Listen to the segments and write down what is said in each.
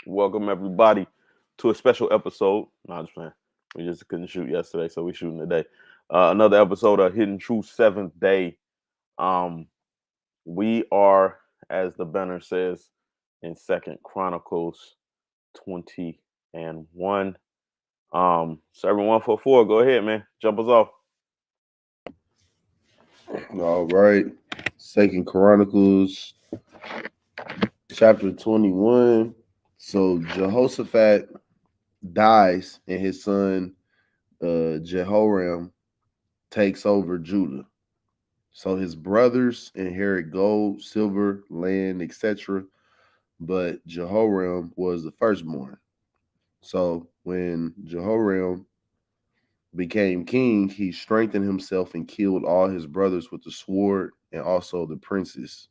Welcome everybody to a special episode. No, I'm just playing. We just couldn't shoot yesterday, so we shooting today. Another episode of Hidden Truth Seventh Day. Um, we are, as the banner says, in Second Chronicles 20 and 1. Serving 144. Go ahead, man. Jump us off. All right. Second Chronicles chapter 21. So Jehoshaphat dies and his son Jehoram takes over Judah. So his brothers inherit gold, silver, land, etc. But Jehoram was the firstborn. So when Jehoram became king, he strengthened himself and killed all his brothers with the sword and also the princes.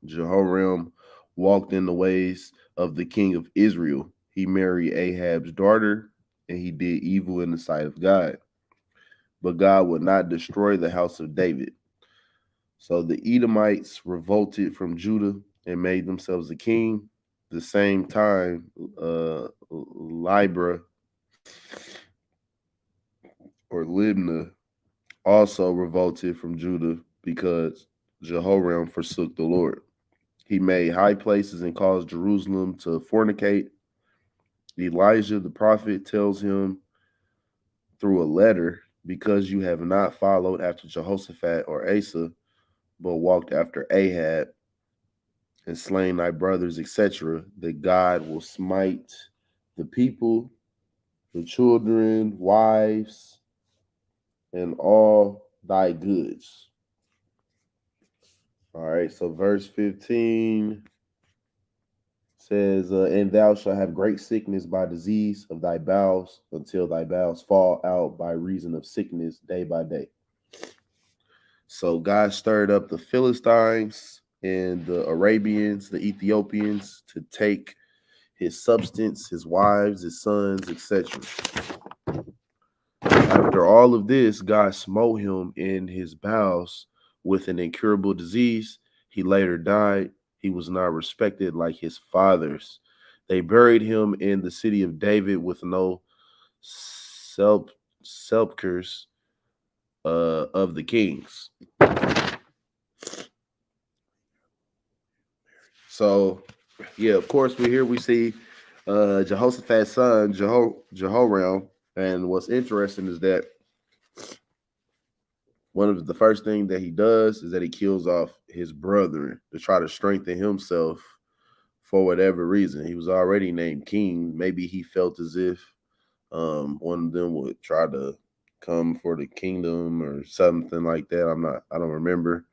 Jehoram walked in the ways of the king of Israel. He married Ahab's daughter, and he did evil in the sight of God. But God would not destroy the house of David. So the Edomites revolted from Judah and made themselves a king. The same time, Libra or Libna also revolted from Judah because Jehoram forsook the Lord. He made high places and caused Jerusalem to fornicate. Elijah the prophet tells him through a letter, because you have not followed after Jehoshaphat or Asa, but walked after Ahab and slain thy brothers, etc., that God will smite the people, the children, wives, and all thy goods. All right, so verse 15 says, and thou shalt have great sickness by disease of thy bowels until thy bowels fall out by reason of sickness day by day. So God stirred up the Philistines and the Arabians, the Ethiopians, to take his substance, his wives, his sons, etc. After all of this, God smote him in his bowels with an incurable disease. He later died. He was not respected like his fathers. They buried him in the city of David with no sepulchres of the kings. So, yeah, of course, we see Jehoshaphat's son, Jehoram. And what's interesting is that one of the first things that he does is that he kills off his brethren to try to strengthen himself for whatever reason. He was already named king. Maybe he felt as if one of them would try to come for the kingdom or something like that. I don't remember.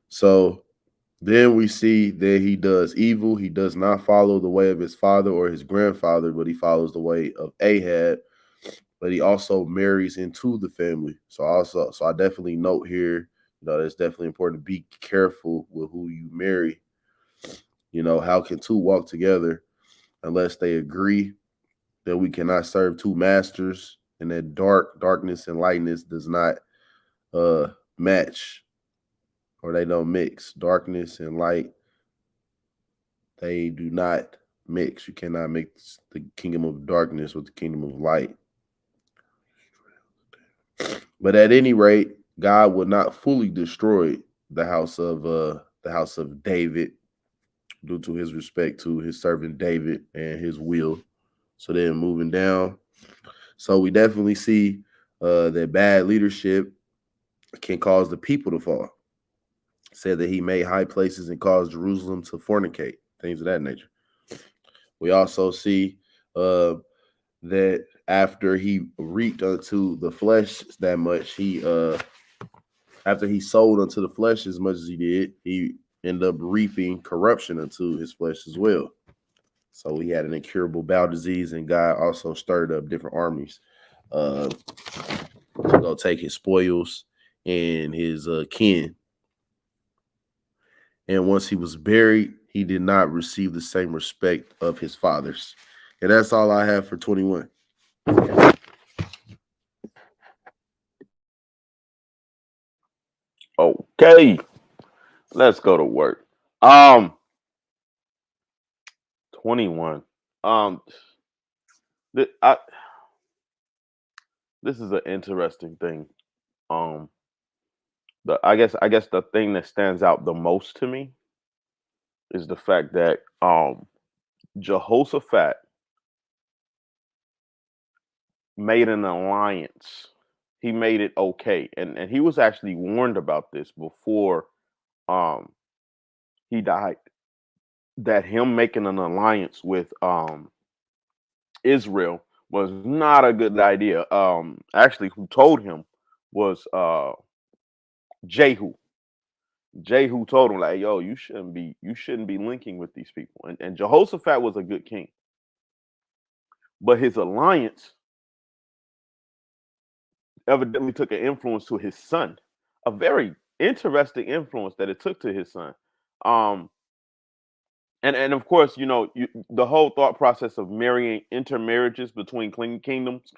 So then we see that he does evil. He does not follow the way of his father or his grandfather, but he follows the way of Ahab. But he also marries into the family. So I definitely note here, it's definitely important to be careful with who you marry. How can two walk together unless they agree that we cannot serve two masters and that darkness and lightness does not match, or they don't mix. Darkness and light, they do not mix. You cannot mix the kingdom of darkness with the kingdom of light. But at any rate, God would not fully destroy the house of David due to his respect to his servant David and his will. So then moving down. So we definitely see that bad leadership can cause the people to fall. Said that he made high places and caused Jerusalem to fornicate, things of that nature. We also see that after he reaped unto the flesh that much, he after he sold unto the flesh as much as he did, he ended up reaping corruption unto his flesh as well. So he had an incurable bowel disease, and God also stirred up different armies to go take his spoils and his kin. And once he was buried, he did not receive the same respect of his fathers. And that's all I have for 21. Okay, let's go to work. Um, 21. Um, th- I, this is an interesting thing. Um, I guess the thing that stands out the most to me is the fact that Jehoshaphat made an alliance. He made it okay, and he was actually warned about this before um he died. That him making an alliance with Israel was not a good idea. Actually, who told him was Jehu. Jehu told him like, "Yo, you shouldn't be linking with these people." And Jehoshaphat was a good king, but his alliance evidently took an influence to his son, a very interesting influence that it took to his son. Um, and of course, the whole thought process of marrying intermarriages between kingdoms,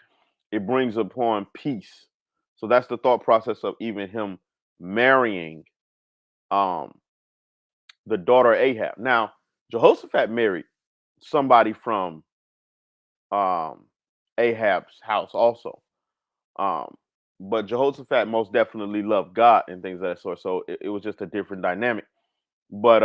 it brings upon peace. So that's the thought process of even him marrying um the daughter Ahab. Now, Jehoshaphat married somebody from um Ahab's house also. Um, but Jehoshaphat most definitely loved God and things of that sort. So it was just a different dynamic. But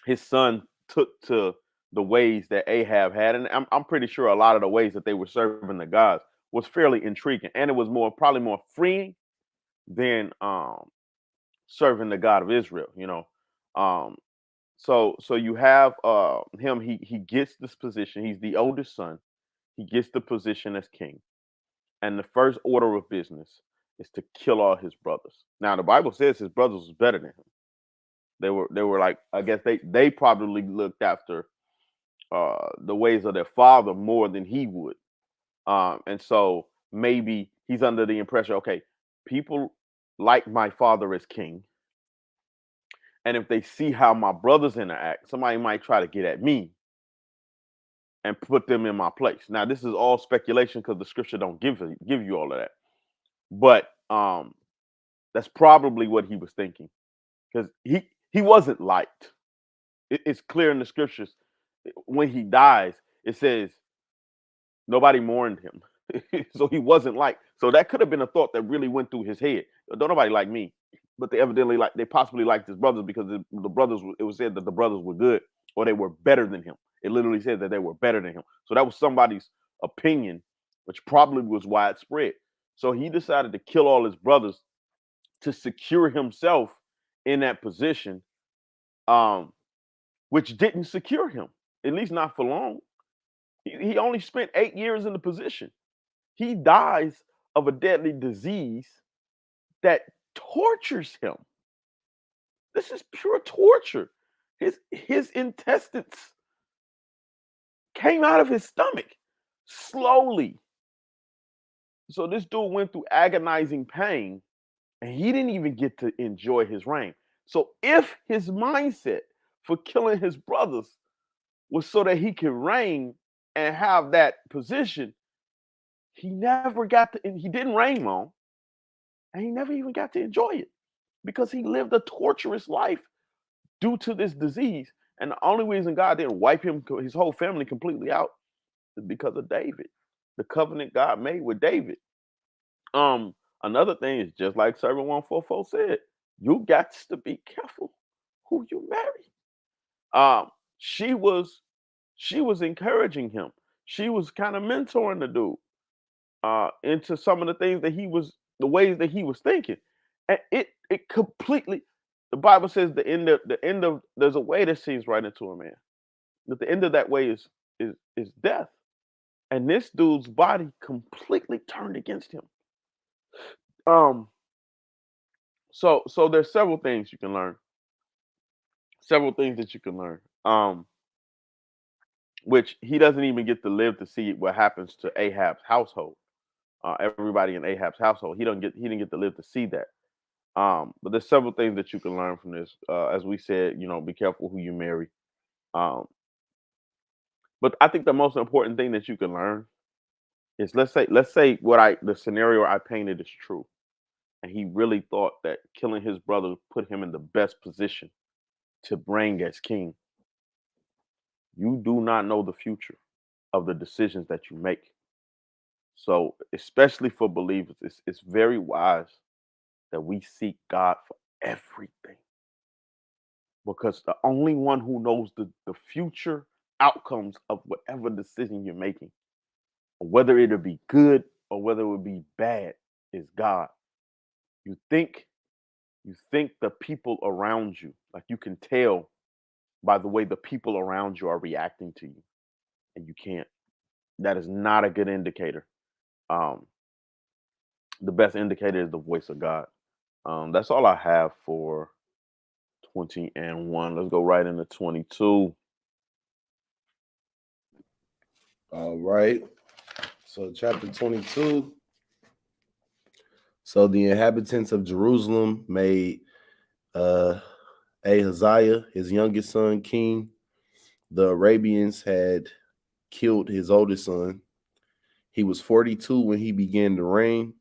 his son took to the ways that Ahab had, and I'm pretty sure a lot of the ways that they were serving the gods was fairly intriguing, and it was probably more freeing than serving the God of Israel. Um, so you have him. He gets this position. He's the oldest son. He gets the position as king, and the first order of business is to kill all his brothers. Now the Bible says his brothers was better than him. They were like, I guess they probably looked after the ways of their father more than he would. And so maybe he's under the impression, okay, people like my father as king, and if they see how my brothers interact, somebody might try to get at me and put them in my place. Now, this is all speculation because the scripture don't give you all of that, but that's probably what he was thinking because he wasn't liked. It's clear in the scriptures when he dies. It says nobody mourned him. So he wasn't like, so that could have been a thought that really went through his head. Don't nobody like me, but they possibly liked his brothers because the brothers, it was said that the brothers were good or they were better than him. It literally said that they were better than him. So that was somebody's opinion, which probably was widespread. So he decided to kill all his brothers to secure himself in that position, um, which didn't secure him, at least not for long. He only spent 8 years in the position. He dies of a deadly disease that tortures him. This is pure torture. His intestines came out of his stomach slowly. So this dude went through agonizing pain and he didn't even get to enjoy his reign. So if his mindset for killing his brothers was so that he could reign and have that position, he never got to, he didn't reign long and he never even got to enjoy it because he lived a torturous life due to this disease. And the only reason God didn't wipe his whole family completely out is because of David, the covenant God made with David. Another thing is just like Servant 144 said, you got to be careful who you marry. She was encouraging him. She was kind of mentoring the dude into some of the things that the ways that he was thinking, and it completely. The Bible says the end of there's a way that seems right into a man, but the end of that way is death. And this dude's body completely turned against him. Um, so there's several things you can learn, several things that you can learn. Which he doesn't even get to live to see what happens to Ahab's household. Everybody in Ahab's household, he didn't get to live to see that. But there's several things that you can learn from this. As we said, be careful who you marry. Um, but I think the most important thing that you can learn is let's say the scenario I painted is true, and he really thought that killing his brother put him in the best position to reign as king. You do not know the future of the decisions that you make. So, especially for believers, it's very wise that we seek God for everything, because the only one who knows the future outcomes of whatever decision you're making, whether it'll be good or whether it will be bad, is God. You think you think the people around you, like you can tell by the way the people around you are reacting to you, and you can't. That is not a good indicator. Um, the best indicator is the voice of God. That's all I have for 20 and 1. Let's go right into 22. All right. So chapter 22. So the inhabitants of Jerusalem made uh Ahaziah, his youngest son, king. The Arabians had killed his oldest son. He was 42 when he began to reign.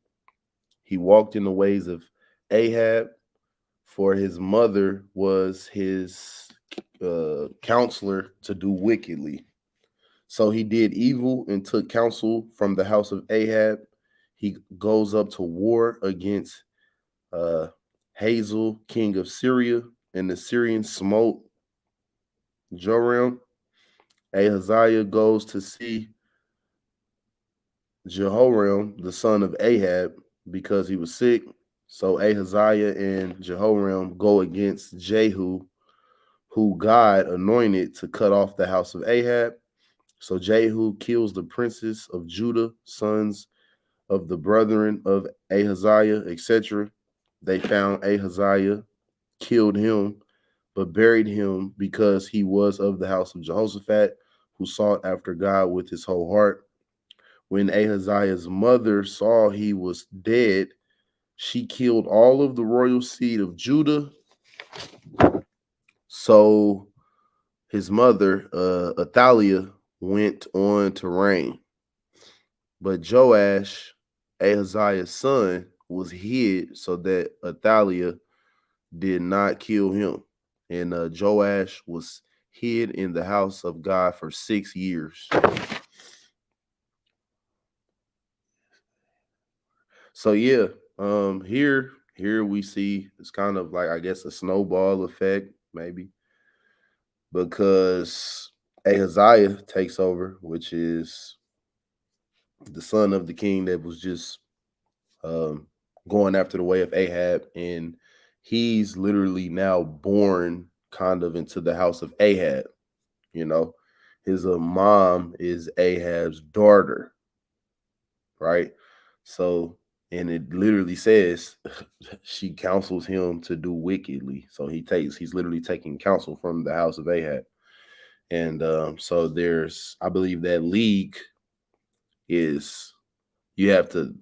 He walked in the ways of Ahab, for his mother was his counselor to do wickedly. So he did evil and took counsel from the house of Ahab. He goes up to war against uh, Hazael, king of Syria, and the Syrians smote Joram. Ahaziah goes to see Jehoram, the son of Ahab, because he was sick. So Ahaziah and Jehoram go against Jehu, who God anointed to cut off the house of Ahab. So Jehu kills the princes of Judah, sons of the brethren of Ahaziah, etc. They found Ahaziah, killed him, but buried him because he was of the house of Jehoshaphat, who sought after God with his whole heart. When Ahaziah's mother saw he was dead, she killed all of the royal seed of Judah. So his mother, Athaliah, went on to reign. But Joash, Ahaziah's son, was hid so that Athaliah did not kill him. And Joash was hid in the house of God for 6 years. So yeah, here we see it's kind of like, I guess, a snowball effect, maybe, because Ahaziah takes over, which is the son of the king that was just um, going after the way of Ahab, and he's literally now born kind of into the house of Ahab. You know, his mom is Ahab's daughter, right? So, and it literally says she counsels him to do wickedly. So he's literally taking counsel from the house of Ahab. And so I believe that league is, you have to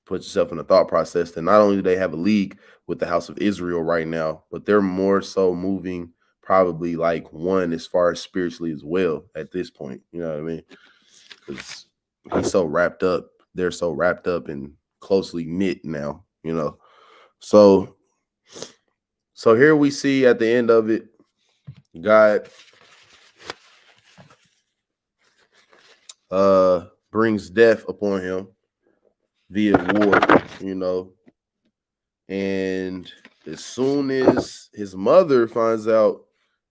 put yourself in a thought process that not only do they have a league with the house of Israel right now, but they're more so moving probably like one as far as spiritually as well at this point. You know what I mean? Because he's so wrapped up. They're so wrapped up and closely knit now, you know. So so here we see at the end of it, God brings death upon him via war, you know. And as soon as his mother finds out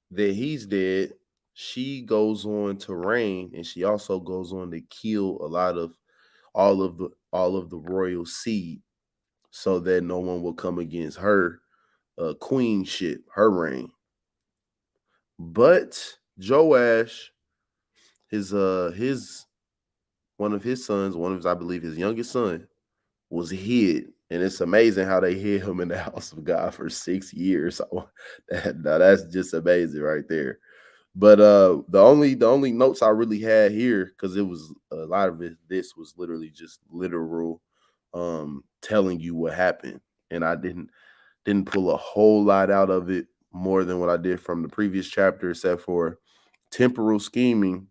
that he's dead, she goes on to reign, and she also goes on to kill a lot of all of the royal seed, so that no one will come against her queenship, her reign. But Joash, his one of his sons, one of his, I believe, his youngest son, was hid. And it's amazing how they hid him in the house of God for 6 years. So now that's just amazing right there. But the only notes I really had here, because it was a lot of it, this was literally just literal telling you what happened. And I didn't pull a whole lot out of it more than what I did from the previous chapter, except for temporal scheming,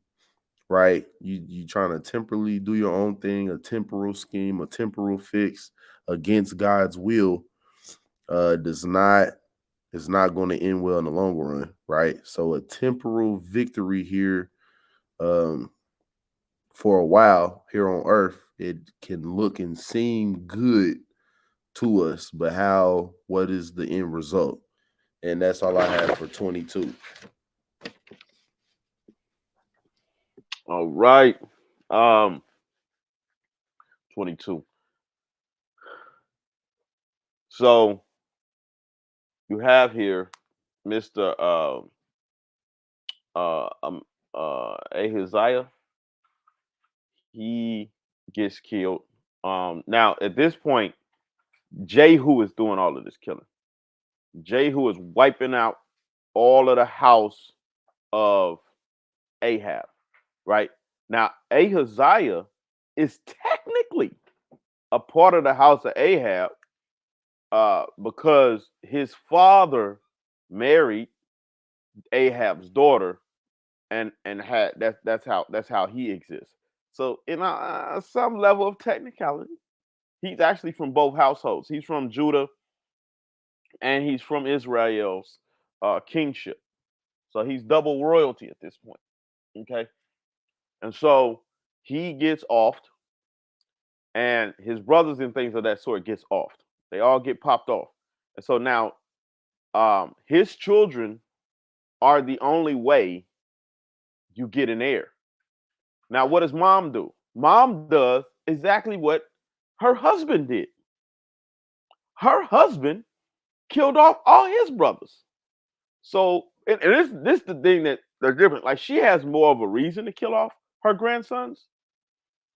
right? You trying to temporally do your own thing, a temporal scheme, a temporal fix against God's will, does not is not going to end well in the long run, right? So a temporal victory here, um, for a while here on Earth, it can look and seem good to us, but what is the end result? And that's all I have for 22. All right. Um, 22. So you have here Mr. Uh, um, Ahaziah. He gets killed. Now at this point, Jehu is doing all of this killing. Jehu is wiping out all of the house of Ahab. Right now, Ahaziah is technically a part of the house of Ahab, because his father married Ahab's daughter, and had that's how he exists. So in some level of technicality, he's actually from both households. He's from Judah and he's from Israel's kingship. So he's double royalty at this point. Okay, and so he gets offed, and his brothers and things of that sort gets offed. They all get popped off, and so now his children are the only way you get an heir. Now, what does mom do? Mom does exactly what her husband did. Her husband killed off all his brothers. So, and this the thing that they're different. Like, she has more of a reason to kill off her grandsons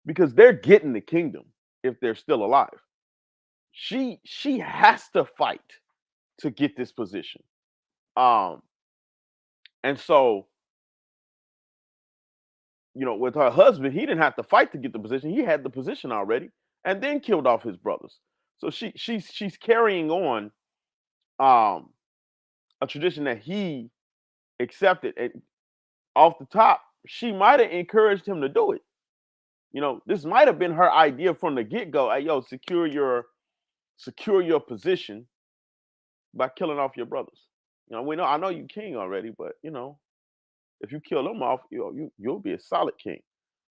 because they're getting the kingdom if they're still alive. She has to fight to get this position. Um, and so, with her husband, he didn't have to fight to get the position. He had the position already, and then killed off his brothers. So she's carrying on um a tradition that he accepted. And off the top, she might have encouraged him to do it. This might have been her idea from the get-go. Hey, yo, secure your position by killing off your brothers. I know you king already, but if you kill them off, you'll be a solid king.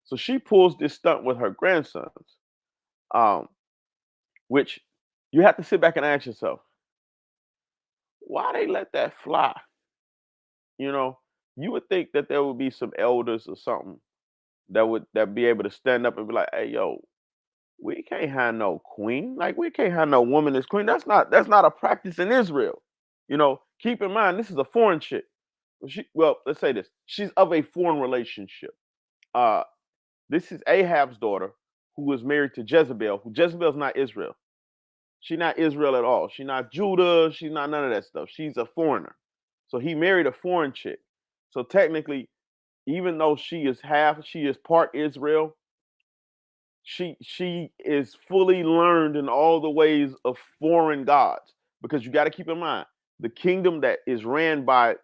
So she pulls this stunt with her grandsons, um, which you have to sit back and ask yourself, why they let that fly? You know, you would think that there would be some elders or something that be able to stand up and be like, "Hey, yo, we can't have no queen. Like, we can't have no woman as queen. That's not a practice in Israel." Keep in mind this is a foreign chick. Well, let's say this: she's of a foreign relationship. Uh, this is Ahab's daughter, who was married to Jezebel. Who Jezebel's not Israel. She's not Israel at all. She's not Judah. She's not none of that stuff. She's a foreigner. So he married a foreign chick. So technically, even though she is part Israel, she is fully learned in all the ways of foreign gods. Because you got to keep in mind the kingdom that is ran by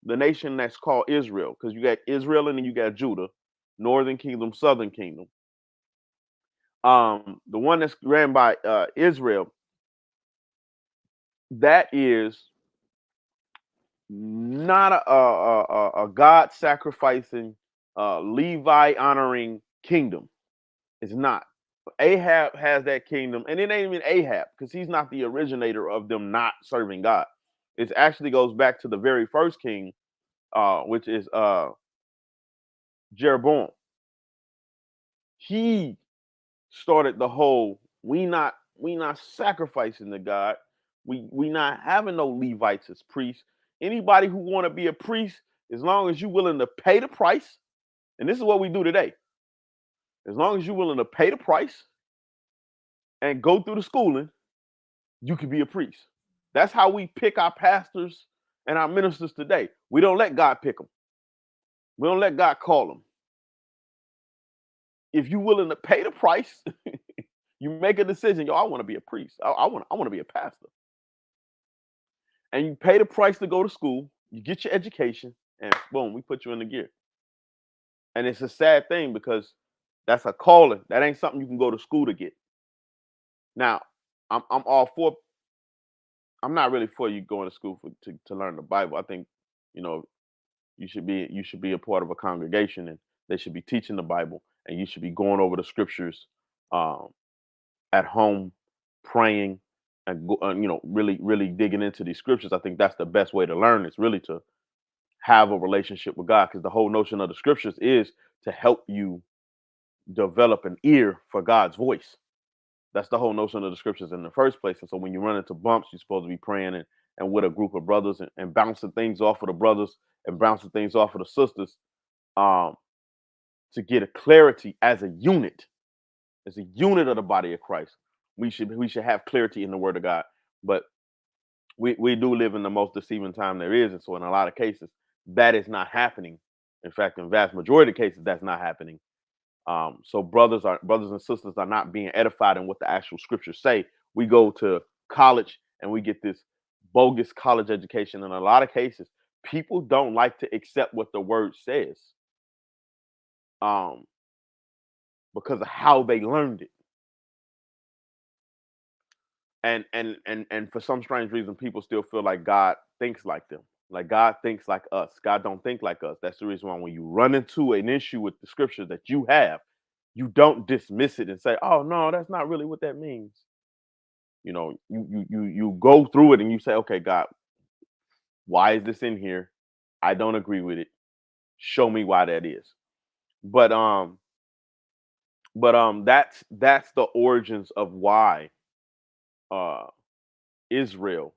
the nation that's called Israel, because you got Israel and then you got Judah, northern kingdom, southern kingdom. The one that's ran by Israel, that is not a God sacrificing, Levi honoring kingdom. It's not. Ahab has that kingdom, and it ain't even Ahab because he's not the originator of them not serving God. It actually goes back to the very first king, which is Jeroboam. He started the whole we not sacrificing to God. We not having no Levites as priests. Anybody who want to be a priest, as long as you're willing to pay the price, and this is what we do today. As long as you're willing to pay the price and go through the schooling, you can be a priest. That's how we pick our pastors and our ministers today. We don't let God pick them. We don't let God call them. If you're willing to pay the price, you make a decision. Yo, I want to be a priest. I want to be a pastor. And you pay the price to go to school. You get your education, and boom, we put you in the gear. And it's a sad thing because that's a calling. That ain't something you can go to school to get. Now, I'm all for I'm not really for you going to school to learn the Bible. I think, you know, you should be a part of a congregation, and they should be teaching the Bible, and you should be going over the scriptures um, at home, praying, and really digging into these scriptures. I think that's the best way to learn. Is really to have a relationship with God, because the whole notion of the scriptures is to help you develop an ear for God's voice. That's the whole notion of the scriptures in the first place. And so when you run into bumps, you're supposed to be praying and with a group of brothers, and bouncing things off of the brothers and bouncing things off of the sisters, um, to get a clarity as a unit of the body of Christ. We should have clarity in the word of God. But we do live in the most deceiving time there is. And so in a lot of cases, that is not happening. In fact, in vast majority of cases, that's not happening. So brothers and sisters are not being edified in what the actual scriptures say. We go to college and we get this bogus college education. In a lot of cases, people don't like to accept what the word says, um, because of how they learned it. And for some strange reason, people still feel like God thinks like them. Like God thinks like us. God don't think like us. That's the reason why when you run into an issue with the scripture that you have, you don't dismiss it and say, "Oh no, that's not really what that means." You go through it and you say, "Okay, God, why is this in here? I don't agree with it. Show me why that is." But that's the origins of why uh Israel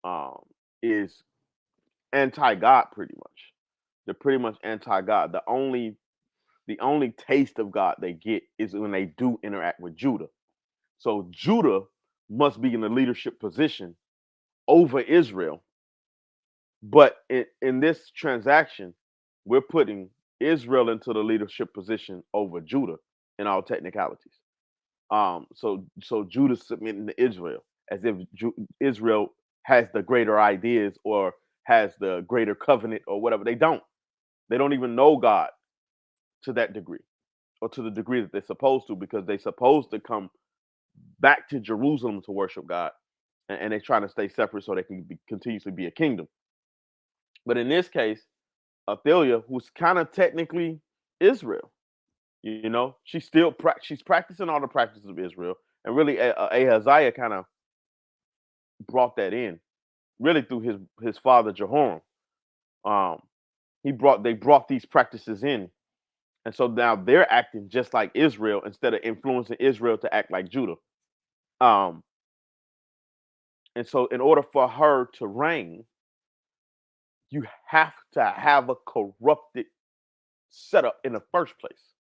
um is anti-God pretty much. They're pretty much anti-God. The only taste of God they get is when they do interact with Judah. So Judah must be in a leadership position over Israel. But in this transaction, we're putting Israel into the leadership position over Judah in all technicalities. So Judah's submitting to Israel as if Israel has the greater ideas or has the greater covenant or whatever. They don't. They don't even know God to that degree, or to the degree that they're supposed to, because they're supposed to come back to Jerusalem to worship God, and they're trying to stay separate so they can continuously be a kingdom. But in this case, Athaliah, who's kind of technically Israel, she's practicing all the practices of Israel, and really Ahaziah kind of brought that in, really through his father Jehoram. Um, they brought these practices in, and so now they're acting just like Israel instead of influencing Israel to act like Judah. Um, and so in order for her to reign, you have to have a corrupted setup in the first place,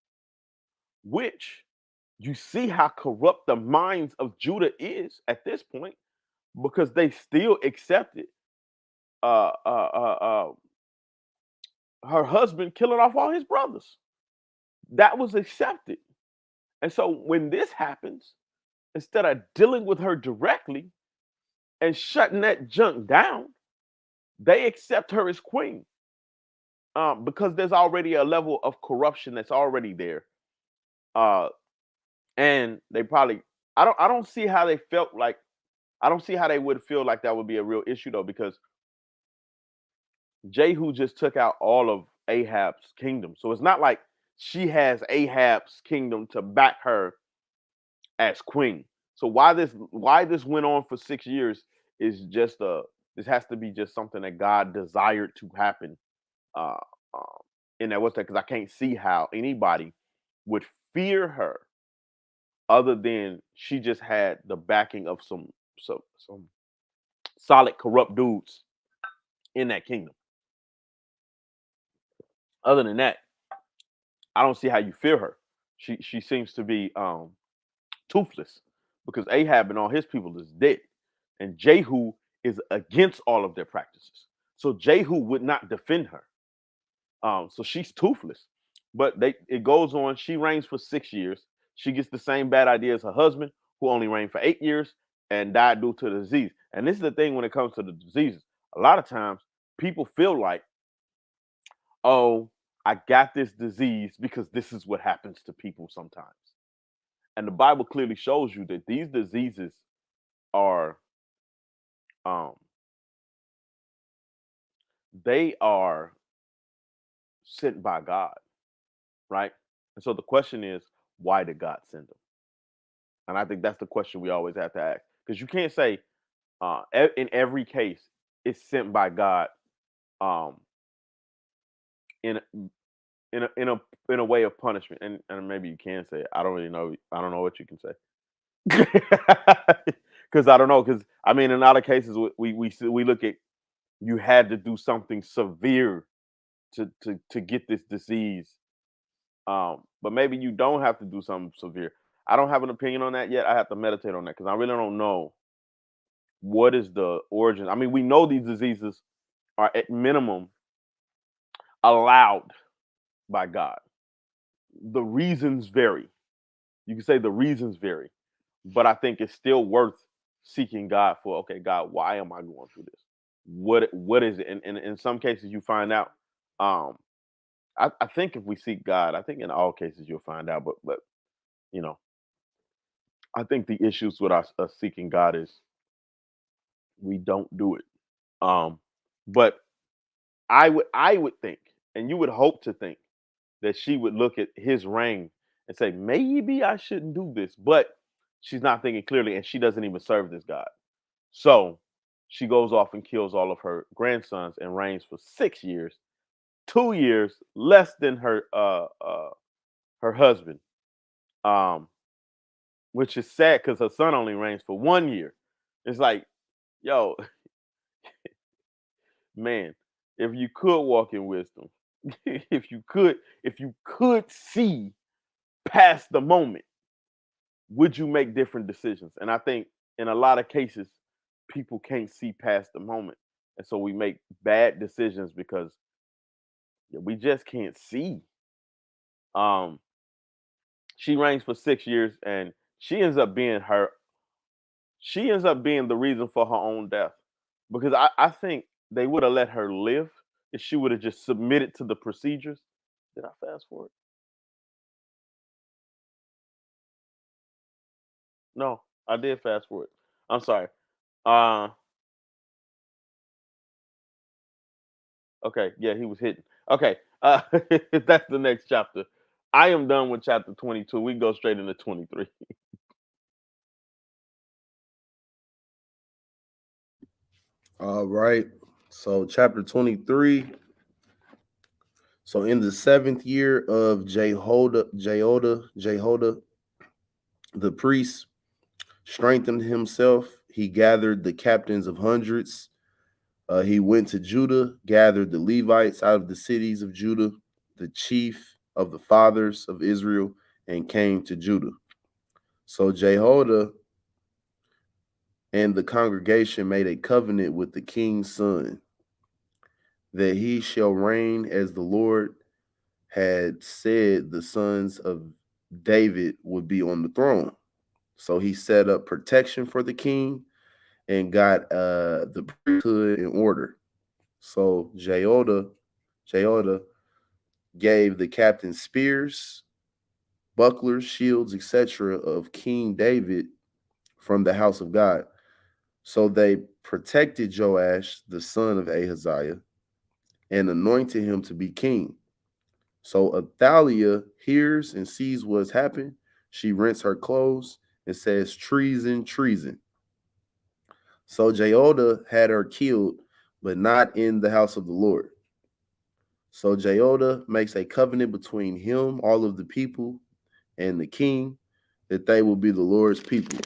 which you see how corrupt the minds of Judah is at this point, because they still accepted uh, uh, uh, her husband killing off all his brothers. That was accepted. And so when this happens, instead of dealing with her directly and shutting that junk down, they accept her as queen, because there's already a level of corruption that's already there. Uh, and they probably, I don't see how they felt like, I don't see how they would feel like that would be a real issue though, because Jehu just took out all of Ahab's kingdom. So it's not like she has Ahab's kingdom to back her as queen. So why this went on for 6 years is just this has to be just something that God desired to happen. Uh, um, in that, what's that? Because I can't see how anybody would fear her other than she just had the backing of some solid corrupt dudes in that kingdom. Other than that, I don't see how you fear her. She seems to be toothless, because Ahab and all his people is dead, and Jehu is against all of their practices. So Jehu would not defend her. So she's toothless. But it goes on. She reigns for 6 years. She gets the same bad idea as her husband, who only reigned for 8 years and died due to the disease. And this is the thing when it comes to the diseases. A lot of times people feel like, oh, I got this disease because this is what happens to people sometimes. And the Bible clearly shows you that these diseases are um, they are sent by God, right? And so the question is, why did God send them? And I think that's the question we always have to ask, because you can't say in every case it's sent by God um, in in a in a in a way of punishment, and maybe you can say it. I don't really know. I don't know what you can say because I don't know. Because I mean, in a lot of cases, we look at you had to do something severe to get this disease. But maybe you don't have to do something severe. I don't have an opinion on that yet. I have to meditate on that because I really don't know what is the origin. I mean, we know these diseases are at minimum allowed by God. The reasons vary. You can say the reasons vary, but I think it's still worth seeking God for. Okay, God, why am I going through this? What is it? And in some cases, you find out. Um, I think if we seek God, I think in all cases you'll find out. But you know, I think the issues with us seeking God is we don't do it. Um, but I would think, and you would hope to think that she would look at his reign and say, maybe I shouldn't do this. But she's not thinking clearly, and she doesn't even serve this God. So she goes off and kills all of her grandsons and reigns for 6 years, 2 years less than her husband. Um, which is sad because her son only reigns for 1 year. It's like, yo, man, if you could walk in wisdom, if you could see past the moment, would you make different decisions? And I think in a lot of cases, people can't see past the moment. And so we make bad decisions because we just can't see. Um, she reigns for 6 years and she ends up being the reason for her own death. Because I think they would have let her live if she would have just submitted to the procedures. Did I fast forward? No, I did fast forward. I'm sorry. Uh okay, yeah, he was hitting. Okay. That's the next chapter. I am done with chapter 22. We can go straight into 23. All right. So chapter 23. So in the 7th year of Jehoda, the priest strengthened himself. He gathered the captains of hundreds. He went to Judah, gathered the Levites out of the cities of Judah, the chief of the fathers of Israel, and came to Judah. So Jehoiada and the congregation made a covenant with the king's son that he shall reign as the Lord had said the sons of David would be on the throne. So he set up protection for the king and got the priesthood in order. So Jehoiada gave the captain spears, bucklers, shields, etc. of King David from the house of God. So they protected Joash, the son of Ahaziah, and anointed him to be king. So Athaliah hears and sees what's happened. She rents her clothes and says, treason, treason. So Jehoiada had her killed, but not in the house of the Lord. So Jehoiada makes a covenant between him, all of the people, and the king, that they will be the Lord's people.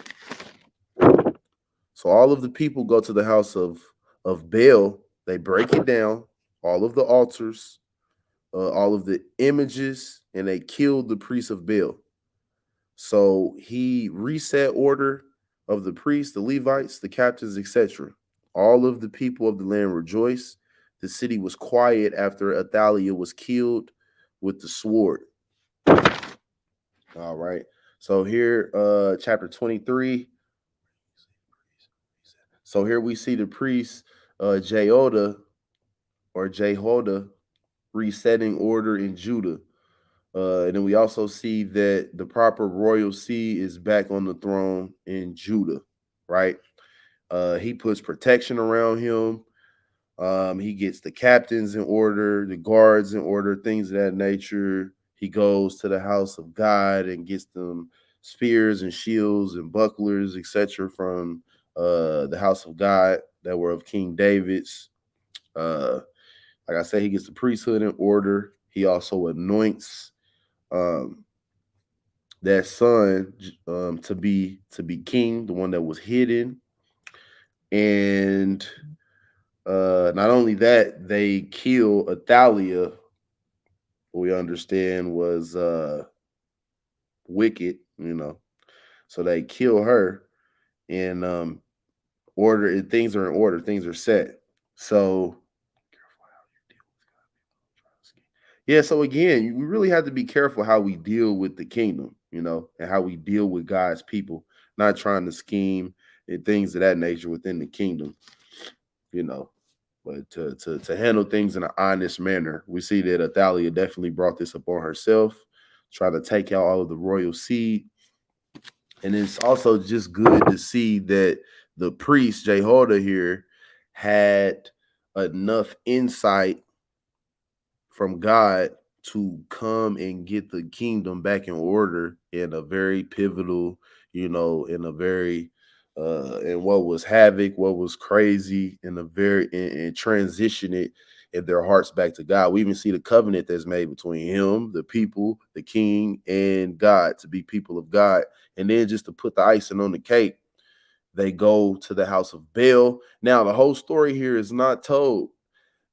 So all of the people go to the house of Baal. They break it down, all of the altars, all of the images, and they killed the priests of Baal. So he reset order of the priests, the Levites, the captains, etc. All of the people of the land rejoiced. The city was quiet after Athaliah was killed with the sword. All right. So here, chapter 23. So here we see the priest Jehoiada resetting order in Judah. And then we also see that the proper royal seed is back on the throne in Judah, right? He puts protection around him. He gets the captains in order, the guards in order, things of that nature. He goes to the house of God and gets them spears and shields and bucklers, etc., from the house of God that were of King David's. Uh, like I said, he gets the priesthood in order. He also anoints um, that son to be king, the one that was hidden, and not only that, they kill Athalia, who we understand was wicked, So they kill her, and things are in order, things are set. So yeah, so again, we really have to be careful how we deal with the kingdom, and how we deal with God's people, not trying to scheme and things of that nature within the kingdom, you know. But to handle things in an honest manner, we see that Athalia definitely brought this upon herself, try to take out all of the royal seed. And it's also just good to see that the priest, Jehoiada here, had enough insight from God to come and get the kingdom back in order in a very pivotal, in a very and what was havoc, what was crazy, in a very and transition it in their hearts back to God. We even see the covenant that's made between him, the people, the king, and God to be people of God. And then just to put the icing on the cake, they go to the house of Baal. Now the whole story here is not told,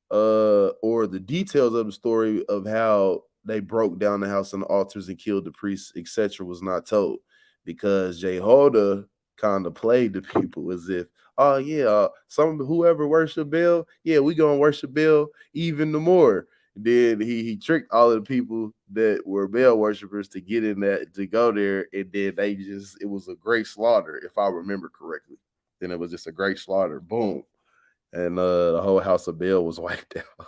or the details of the story of how they broke down the house and the altars and killed the priests, etc., was not told, because Jehoiada kind of played the people as if, oh yeah, some whoever worship Baal, yeah, we gonna worship Baal even the more. Then he tricked all of the people that were Baal worshipers to get in that to go there, and then it was a great slaughter, if I remember correctly. Then it was just a great slaughter, boom, and the whole house of Baal was wiped out.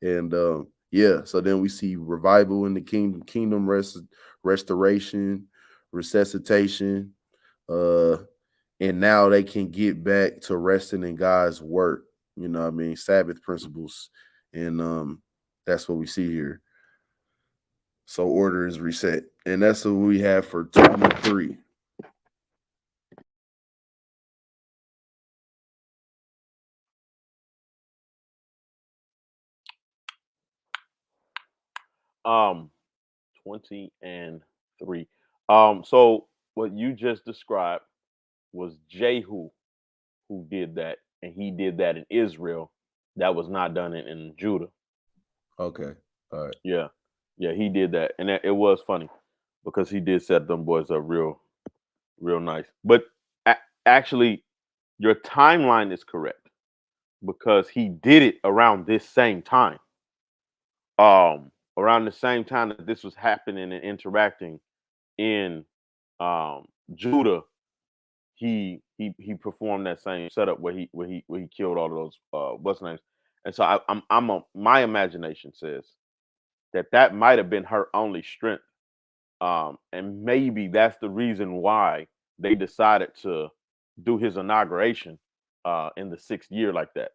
And yeah, so then we see revival in the kingdom restoration, resuscitation, uh, and now they can get back to resting in God's work. You know what I mean? Sabbath principles, and that's what we see here. So order is reset, and that's what we have for 23. 20 and 3. So what you just described was Jehu who did that, and he did that in Israel. That was not done in Judah. Okay, all right. Yeah, yeah, he did that, and it was funny because he did set them boys up real nice. But actually, your timeline is correct because he did it around this same time. Around the same time that this was happening and interacting in Judah, he performed that same setup where he killed all of those what's names. And so my imagination says that might have been her only strength, and maybe that's the reason why they decided to do his inauguration in the 6th year like that,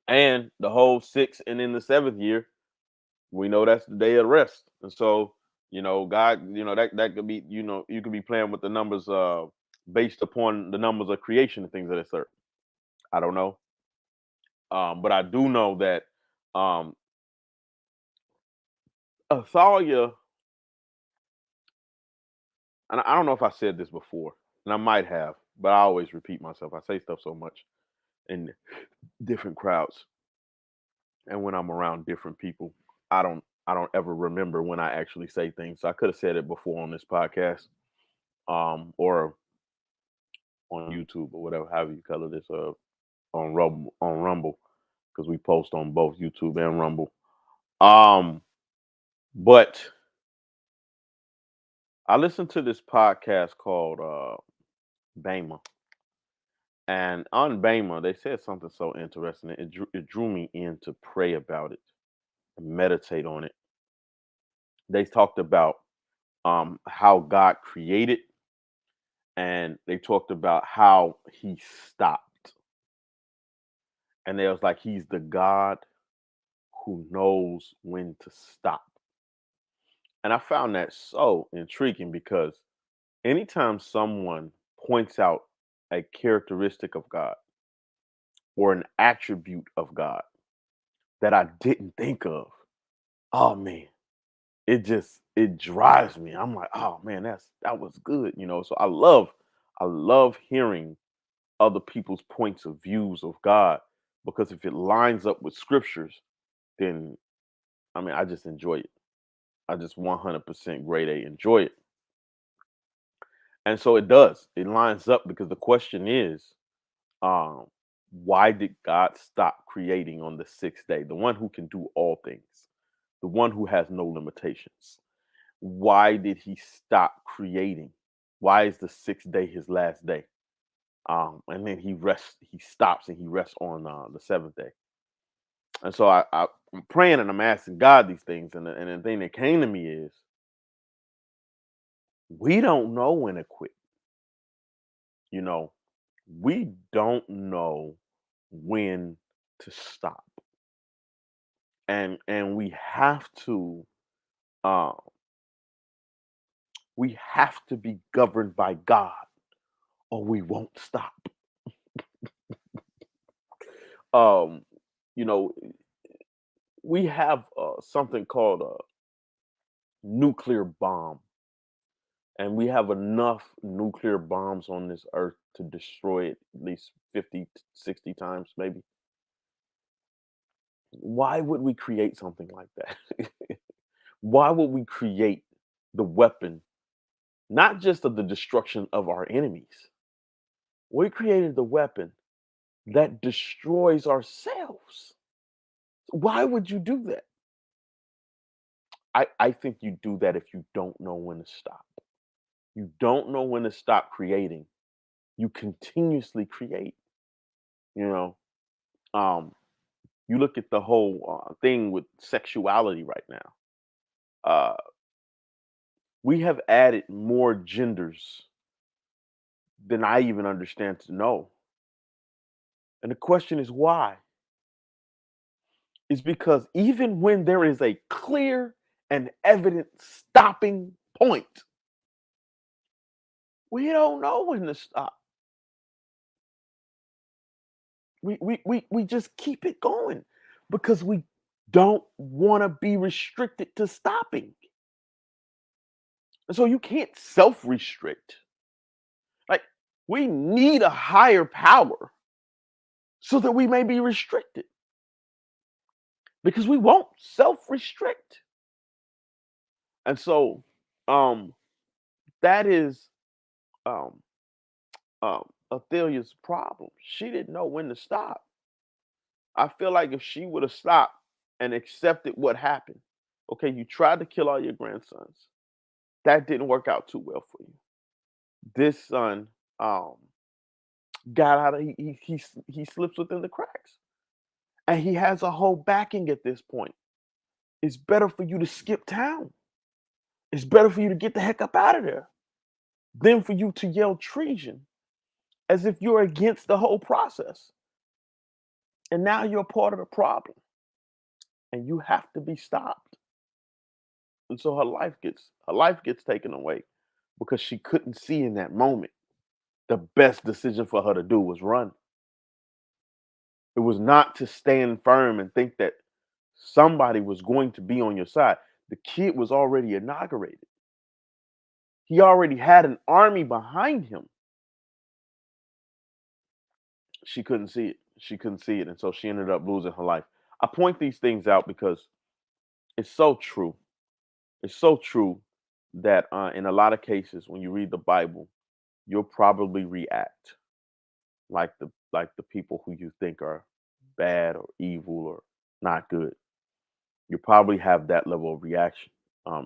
and the whole 6th and in the 7th year we know that's the day of rest. And so, God, that could be, you could be playing with the numbers based upon the numbers of creation and things of that sort. I don't know. But I do know that um Athalia, and I don't know if I said this before, and I might have, but I always repeat myself. I say stuff so much in different crowds and when I'm around different people. I don't ever remember when I actually say things. So I could have said it before on this podcast, or on YouTube or whatever, however you color this, on Rumble, because we post on both YouTube and Rumble. Um, but I listened to this podcast called Bama, and on Bama they said something so interesting. It drew me in to pray about it and meditate on it. They talked about how God created and they talked about how he stopped. And they was like, he's the God who knows when to stop. And I found that so intriguing because anytime someone points out a characteristic of God or an attribute of God that I didn't think of, oh man, it drives me. I'm like, oh man, that was good, you know. So I love hearing other people's points of views of God because if it lines up with scriptures, then I mean I just enjoy it. I just 100% grade A enjoy it. And so it does. It lines up because the question is, um, why did God stop creating on the sixth day? The one who can do all things, the one who has no limitations. Why did he stop creating? Why is the sixth day his last day? And then he rests, he stops and he rests on the seventh day. And so I'm praying and I'm asking God these things. And the thing that came to me is we don't know when to quit. You know, we don't know when to stop. And um we have to be governed by God or we won't stop. Um, you know, we have something called a nuclear bomb, and we have enough nuclear bombs on this earth to destroy it at least 50, 60 times, maybe. Why would we create something like that? Why would we create the weapon, not just of the destruction of our enemies? We created the weapon that destroys ourselves. Why would you do that? I think you do that if you don't know when to stop. You don't know when to stop creating. You continuously create. You know, um, you look at the whole thing with sexuality right now. Uh, we have added more genders than I even understand to know. And the question is why? Is because even when there is a clear and evident stopping point, we don't know when to stop. We just keep it going because we don't want to be restricted to stopping. And so you can't self-restrict. Like we need a higher power so that we may be restricted because we won't self-restrict. And so um that is um Athalia's problem. She didn't know when to stop. I feel like if she would have stopped and accepted what happened, okay, you tried to kill all your grandsons. That didn't work out too well for you. This son um, got out of he slips within the cracks, and he has a whole backing at this point. It's better for you to skip town. It's better for you to get the heck up out of there than for you to yell treason as if you're against the whole process. And now you're part of the problem, and you have to be stopped. And so her life gets taken away because she couldn't see in that moment the best decision for her to do was run. It was not to stand firm and think that somebody was going to be on your side. The kid was already inaugurated. He already had an army behind him. She couldn't see it. She couldn't see it. And so she ended up losing her life. I point these things out because it's so true. It's so true that in a lot of cases, when you read the Bible, you'll probably react like the people who you think are bad or evil or not good. You probably have that level of reaction,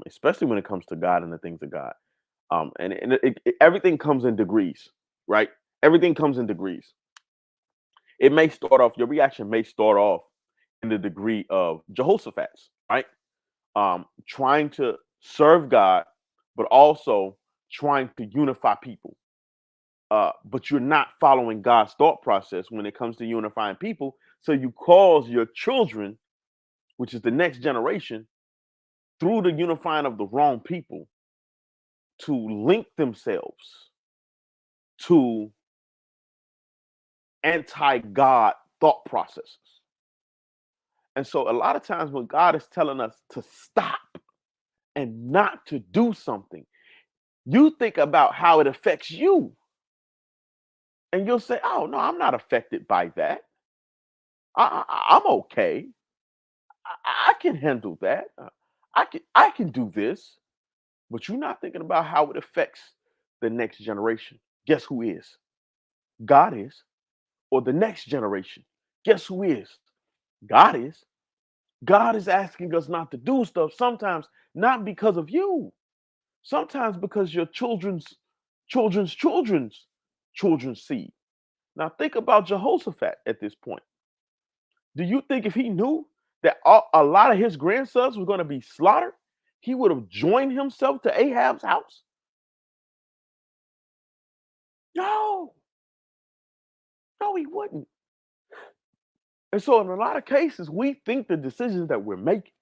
especially when it comes to God and the things of God. And everything comes in degrees, right? Everything comes in degrees. It may start off, your reaction may start off in the degree of Jehoshaphat's, right? Trying to serve God, but also trying to unify people. but you're not following God's thought process when it comes to unifying people. So you cause your children, which is the next generation, through the unifying of the wrong people, to link themselves to anti-God thought processes. And so a lot of times when God is telling us to stop and not to do something, you think about how it affects you. And you'll say, oh, no, I'm not affected by that. I'm okay. I can handle that. I can do this. But you're not thinking about how it affects the next generation. Guess who is? God is. Or the next generation. Guess who is? God is. God is asking us not to do stuff sometimes not because of you. Sometimes because your children's seed. Now think about Jehoshaphat at this point. Do you think if he knew that a lot of his grandsons were going to be slaughtered, he would have joined himself to Ahab's house? No, no, he wouldn't. And so, in a lot of cases, we think the decisions that we're making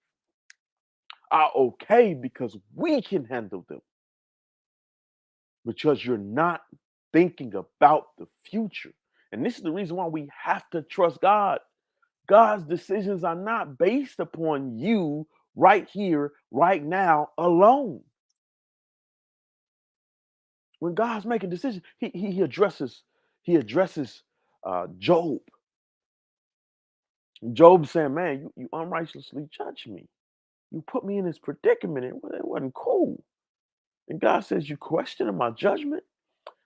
are okay because we can handle them, because you're not thinking about the future. And this is the reason why we have to trust God. God's decisions are not based upon you right here, right now, alone. When God's making decisions, he addresses Job. Job saying, "Man, you unrighteously judge me. You put me in this predicament. It wasn't cool." And God says, "You questioning my judgment?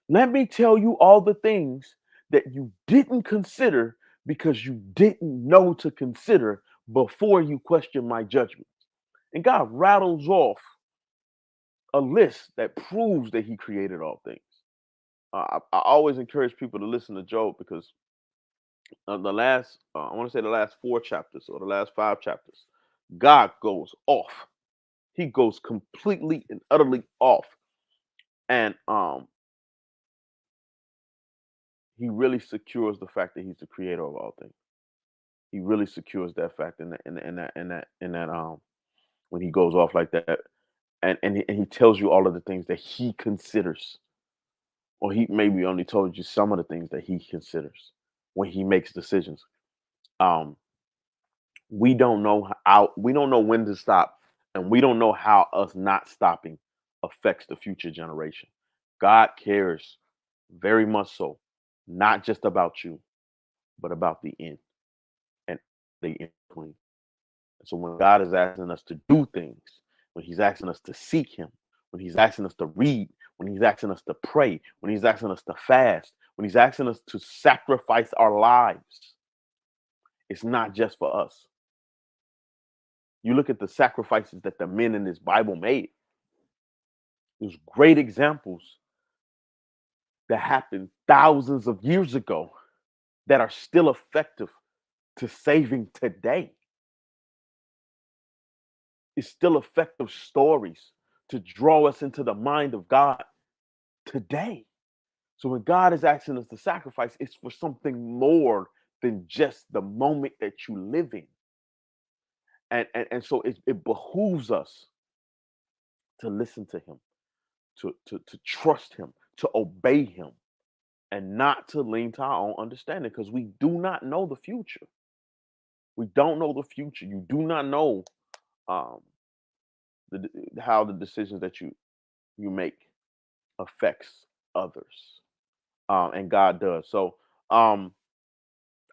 Let me tell you all the things that you didn't consider because you didn't know to consider before you question my judgment." And God rattles off a list that proves that He created all things. I always encourage people to listen to Job because I want to say the last 4 chapters or the last 5 chapters, God goes off. He goes completely and utterly off, and he really secures the fact that he's the creator of all things. He really secures that fact in that when he goes off like that, and he tells you all of the things that he considers, or he maybe only told you some of the things that he considers when he makes decisions. Um, we don't know when to stop, and we don't know how us not stopping affects the future generation. God cares very much so, not just about you, but about the end and the in between. So when God is asking us to do things, when He's asking us to seek Him, when He's asking us to read, when He's asking us to pray, when He's asking us to fast, when He's asking us to sacrifice our lives, it's not just for us. You look at the sacrifices that the men in this Bible made. There's great examples that happened thousands of years ago that are still effective to saving today. It's still effective stories to draw us into the mind of God today. So when God is asking us to sacrifice, it's for something more than just the moment that you live in. And so it behooves us to listen to Him, to trust Him, to obey Him, and not to lean to our own understanding because we do not know the future. We don't know the future. You do not know um, how the decisions that you make affects others, and God does. So um,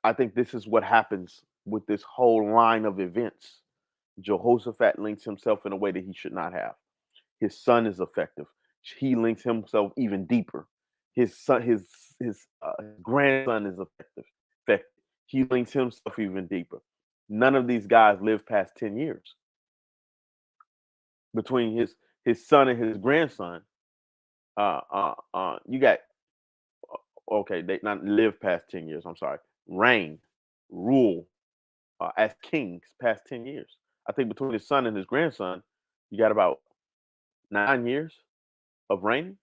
I think this is what happens with this whole line of events. Jehoshaphat links himself in a way that he should not have. His son is effective. He links himself even deeper. His grandson is effective. Effective. He links himself even deeper. None of these guys live past 10 years. Between his son and his grandson, you got okay. They not live past 10 years. I'm sorry. Reign, rule as kings past 10 years. I think between his son and his grandson, you got about 9 years of reigning.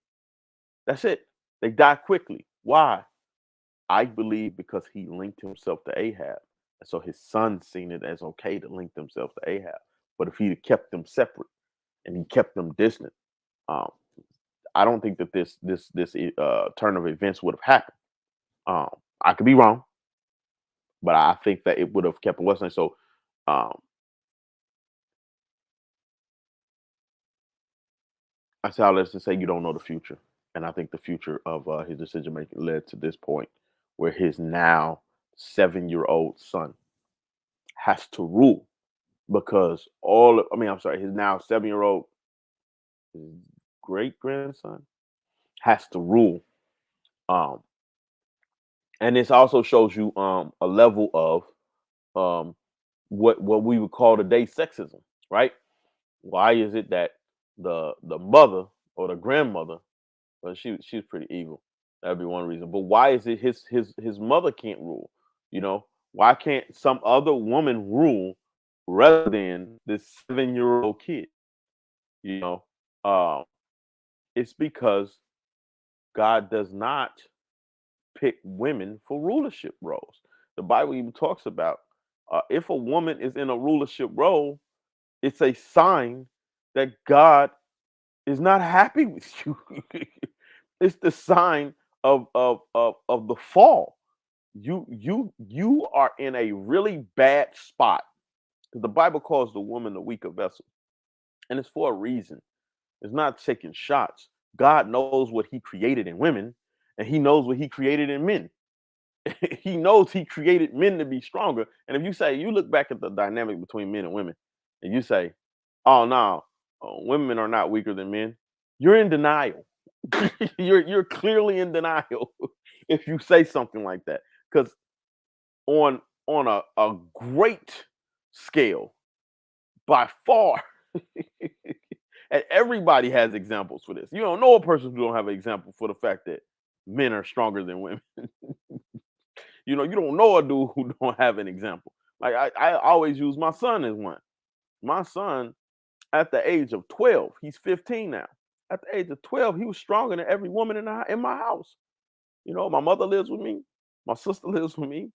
That's it. They die quickly. Why? I believe because he linked himself to Ahab. And so his son seen it as okay to link themselves to Ahab. But if he had kept them separate and he kept them distant, um, I don't think that this turn of events would have happened. Um, I could be wrong, but I think that it would have kept Western. So um, I say all this to say you don't know the future, and I think the future of his decision making led to this point where his now 7-year-old son has to rule because I mean, I'm sorry, his now 7-year-old great grandson has to rule. Um, and this also shows you a level of um, what we would call today sexism, right? Why is it that the mother or the grandmother, well, she was pretty evil. That'd be one reason. But why is it his mother can't rule? You know, why can't some other woman rule rather than this 7-year-old kid? You know, um, it's because God does not pick women for rulership roles. The Bible even talks about if a woman is in a rulership role, it's a sign that God is not happy with you. It's the sign of the fall. You are in a really bad spot. 'Cause the Bible calls the woman the weaker vessel, and it's for a reason. It's not taking shots. God knows what He created in women, and He knows what He created in men. He knows He created men to be stronger. And if you say you look back at the dynamic between men and women, and you say, "Oh no, women are not weaker than men," you're in denial. You're clearly in denial if you say something like that. Because on a great scale, by far, and everybody has examples for this. You don't know a person who don't have an example for the fact that men are stronger than women. You don't know a dude who don't have an example. Like I always use my son as one. My son, at the age of 12, he's 15 now. At the age of 12, he was stronger than every woman in my house. My mother lives with me. My sister lives with me.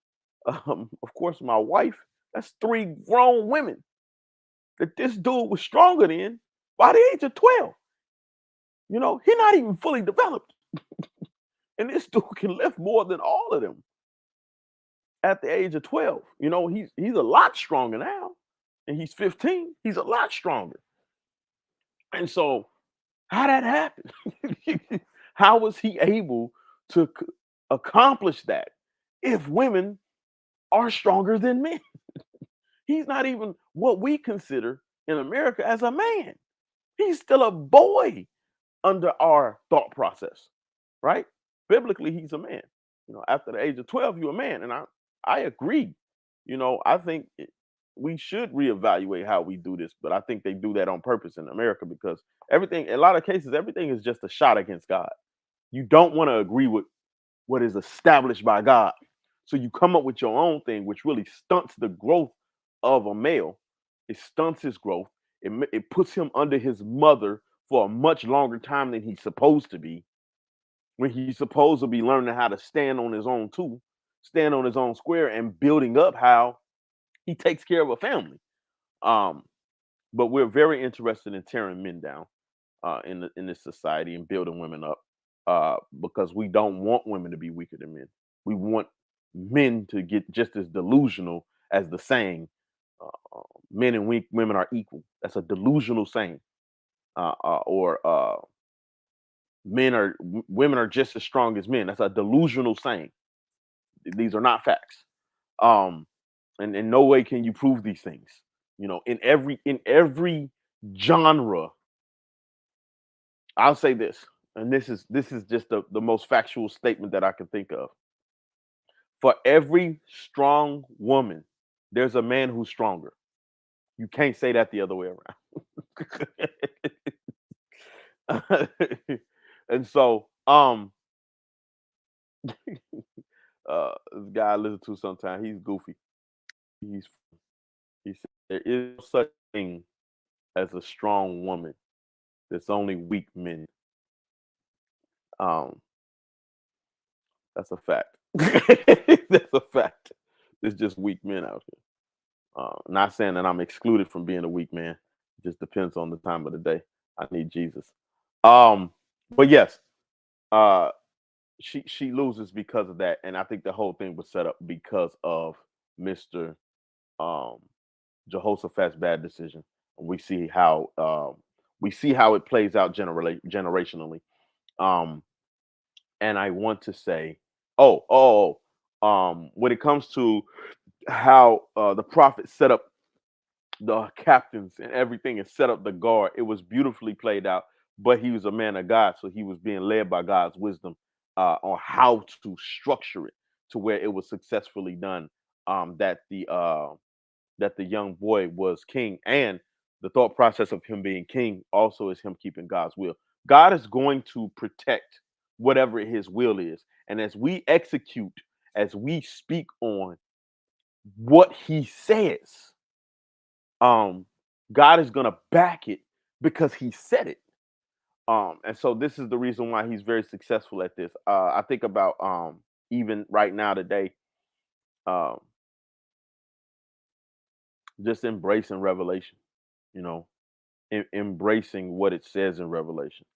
Of course, my wife. That's three grown women that this dude was stronger than by the age of 12. He's not even fully developed. And this dude can lift more than all of them at the age of 12. He's a lot stronger now. And he's 15. He's a lot stronger. And so, how that happen? How was he able to accomplish that if women are stronger than men? He's not even what we consider in America as a man. He's still a boy under our thought process, right? Biblically, he's a man. After the age of 12, you're a man. And I agree. I think we should reevaluate how we do this, but I think they do that on purpose in America because a lot of cases, everything is just a shot against God. You don't want to agree with what is established by God. So you come up with your own thing, which really stunts the growth of a male. It stunts his growth. It puts him under his mother for a much longer time than he's supposed to be, when he's supposed to be learning how to stand on his own too, stand on his own square and building up how he takes care of a family. Um, but we're very interested in tearing men down in this society and building women up because we don't want women to be weaker than men. We want men to get just as delusional as the saying, "Men and weak women are equal." That's a delusional saying. Or women are just as strong as men. That's a delusional saying. These are not facts. Um, and in no way can you prove these things. In every genre, I'll say this, and this is just the most factual statement that I can think of. For every strong woman, there's a man who's stronger. You can't say that the other way around. And so, this guy I listen to sometimes, he's goofy. He's he said there is no such thing as a strong woman. There's only weak men. Um, That's a fact. That's a fact. It's just weak men out here. Not saying that I'm excluded from being a weak man. It just depends on the time of the day. I need Jesus. But yes, uh, she loses because of that, and I think the whole thing was set up because of Mister um, Jehoshaphat's bad decision. We see how it plays out generationally. Um, and I want to say, when it comes to how the prophet set up the captains and everything and set up the guard, it was beautifully played out. But he was a man of God, so he was being led by God's wisdom on how to structure it to where it was successfully done. That the young boy was king, and the thought process of him being king also is him keeping God's will. God is going to protect whatever his will is, and as we execute, as we speak on what he says, um God is going to back it because he said it. And so this is the reason why he's very successful at this. I think about even right now today, um just embracing revelation, you know, embracing what it says in Revelation,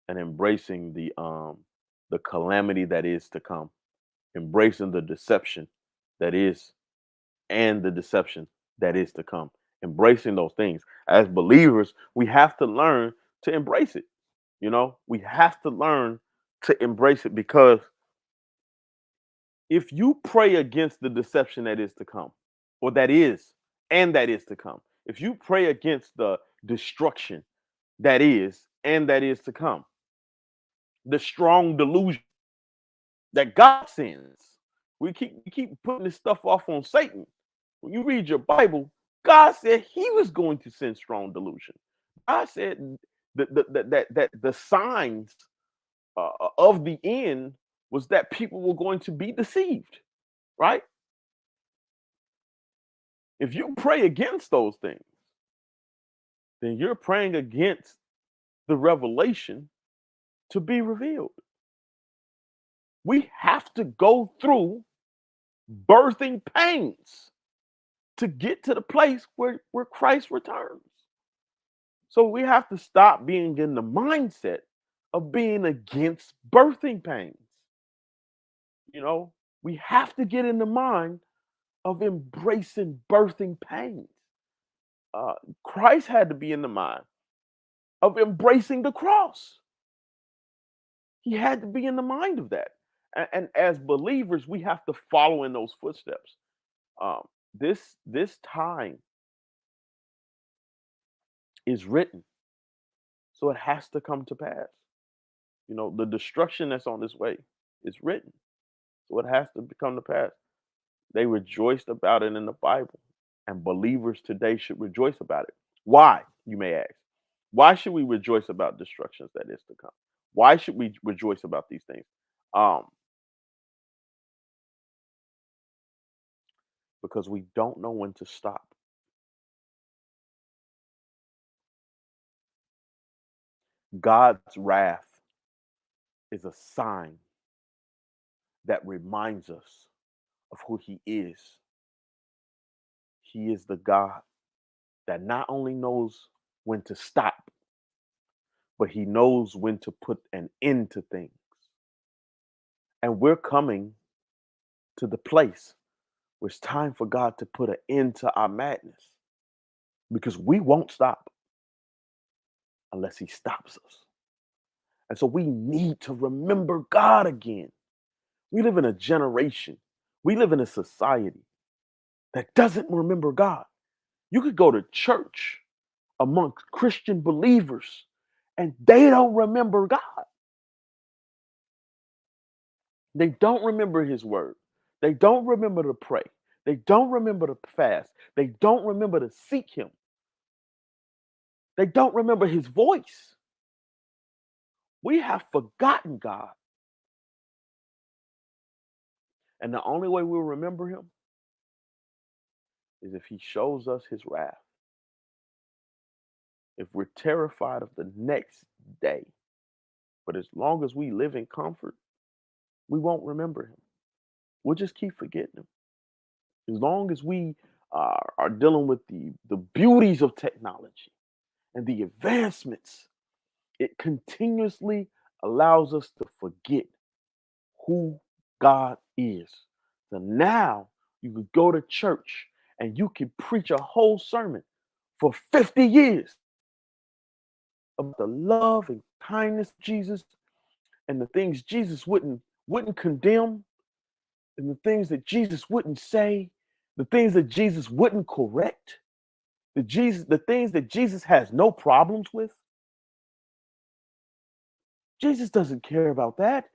and embracing the calamity that is to come, embracing the deception that is, and the deception that is to come, embracing those things. As believers, we have to learn to embrace it. We have to learn to embrace it, because if you pray against the deception that is to come, or that is, and that is to come, if you pray against the destruction that is, and that is to come, the strong delusion that God sends. We keep putting this stuff off on Satan. When you read your Bible, God said he was going to send strong delusion. God said that the signs of the end was that people were going to be deceived, right? If you pray against those things, then you're praying against the revelation to be revealed. We have to go through birthing pains to get to the place where Christ returns. So we have to stop being in the mindset of being against birthing pains. You know, we have to get in the mind of embracing birthing pains. Uh, Christ had to be in the mind of embracing the cross. He had to be in the mind of that. And as believers, we have to follow in those footsteps. This time is written, so it has to come to pass. The destruction that's on this way is written, so it has to come to pass. They rejoiced about it in the Bible, and believers today should rejoice about it. Why, you may ask? Why should we rejoice about destructions that is to come? Why should we rejoice about these things? Um, because we don't know when to stop. God's wrath is a sign that reminds us of who He is. He is the God that not only knows when to stop, but He knows when to put an end to things. And we're coming to the place where it's time for God to put an end to our madness, because we won't stop unless He stops us. And so we need to remember God again. We live in a generation, we live in a society that doesn't remember God. You could go to church amongst Christian believers and they don't remember God. They don't remember His word. They don't remember to pray. They don't remember to fast. They don't remember to seek Him. They don't remember His voice. We have forgotten God. And the only way we'll remember Him is if He shows us His wrath. If we're terrified of the next day. But as long as we live in comfort, we won't remember him. We'll just keep forgetting him. As long as we are dealing with the beauties of technology and the advancements, it continuously allows us to forget who God is. So now you could go to church and you can preach a whole sermon for 50 years of the love and kindness of Jesus and the things Jesus wouldn't condemn and the things that Jesus wouldn't say, the things that Jesus wouldn't correct, the things that Jesus has no problems with. Jesus doesn't care about that.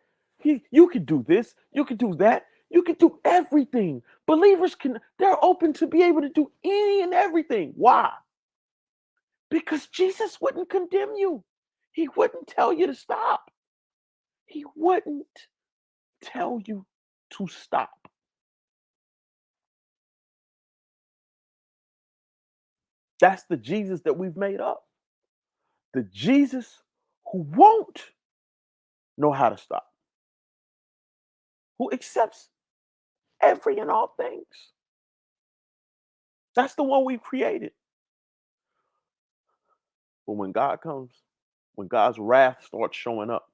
You can do this, you can do that, you can do everything. Believers they're open to be able to do any and everything. Why? Because Jesus wouldn't condemn you. He wouldn't tell you to stop. He wouldn't tell you to stop. That's the Jesus that we've made up. The Jesus who won't know how to stop, who accepts every and all things. That's the one we've created. But when God comes, when God's wrath starts showing up,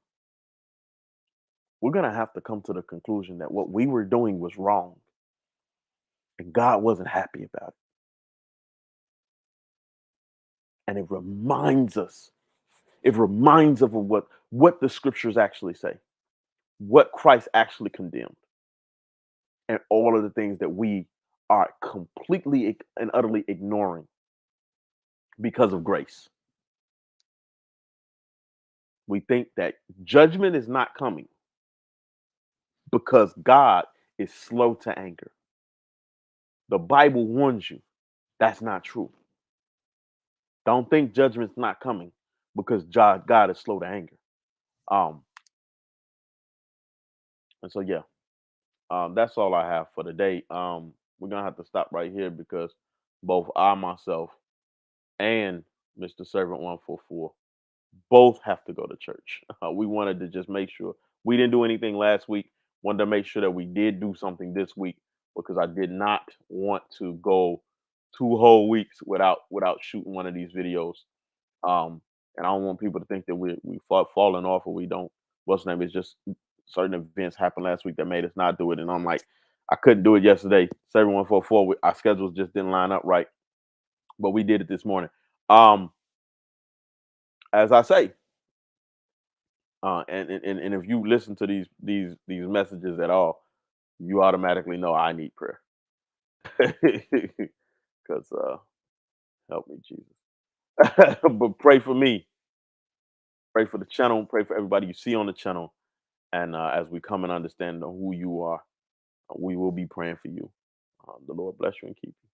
we're going to have to come to the conclusion that what we were doing was wrong and God wasn't happy about it. And it reminds us of what the scriptures actually say, what Christ actually condemned, and all of the things that we are completely and utterly ignoring because of grace. We think that judgment is not coming because God is slow to anger. The Bible warns you that's not true. Don't think judgment's not coming because God is slow to anger. Um, and so yeah, that's all I have for today. We're gonna have to stop right here because both I myself and Mr. Servant 144 both have to go to church. We wanted to just make sure we didn't do anything last week. Wanted to make sure that we did do something this week because I did not want to go 2 whole weeks without shooting one of these videos. And I don't want people to think that we falling off or we don't. What's the name? It's just certain events happened last week that made us not do it. And I'm like, I couldn't do it yesterday. 7144. Our schedules just didn't line up right, but we did it this morning. Um, as I say, and if you listen to these messages at all, you automatically know I need prayer because help me, Jesus. But pray for me, pray for the channel, pray for everybody you see on the channel, and as we come and understand who you are, we will be praying for you. The Lord bless you and keep you.